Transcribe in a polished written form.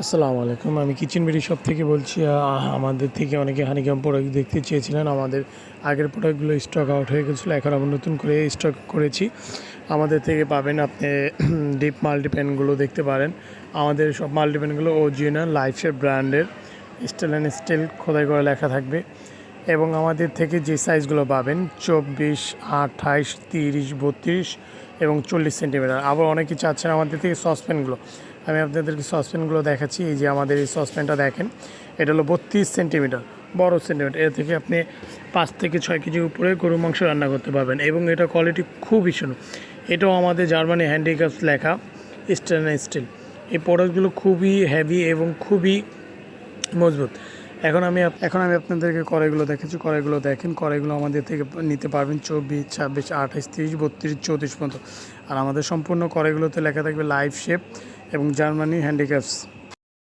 আসসালামু আলাইকুম। আমি কিচেন বিডি শপ থেকে বলছি। আমাদের থেকে অনেকে হানিকম প্রোডাক্ট দেখতে চেয়েছিলেন। আমাদের আগের প্রোডাক্টগুলো স্টক আউট হয়ে গেছিলো, এখন আমরা নতুন করে স্টক করেছি। আমাদের থেকে পাবেন আপনি ডিপ মাল্টিপ্যানগুলো দেখতে পারেন। আমাদের সব মাল্টিপ্যানগুলো অরিজিনাল লাইফশেপ ব্র্যান্ডের, স্টেনলেস স্টিল খোদাই করে লেখা থাকবে। এবং আমাদের থেকে যে সাইজগুলো পাবেন 24, 28, 30, 32 এবং 40 সেন্টিমিটার। আবার অনেকে চাচ্ছেন আমাদের থেকে সসপ্যানগুলো। আমি আপনাদেরকে সসপ্যানগুলো দেখাচ্ছি। এই যে আমাদের এই সসপ্যানটা দেখেন, এটা হলো 32 সেন্টিমিটার, বড় সেন্টিমিটার। এর থেকে আপনি 5 থেকে 6 কেজির উপরে গরু মাংস রান্না করতে পারবেন এবং এটা কোয়ালিটি খুবই সুন্দর। এটাও আমাদের জার্মানি হ্যান্ডিক্রাফটস লেখা, স্টেনলেস স্টিল। এই প্রোডাক্টগুলো খুবই হেভি এবং খুবই মজবুত। এখন আমি আপনাদেরকে কড়াইগুলো দেখাচ্ছি। কড়াইগুলো দেখেন, কড়াইগুলো আমাদের থেকে নিতে পারবেন 24, 26, 28, 30, 32, 34 পর্যন্ত। আর আমাদের সম্পূর্ণ কড়াইগুলোতে লেখা থাকবে লাইফশেপ এবং জার্মানি হ্যান্ডিক্রাফটস।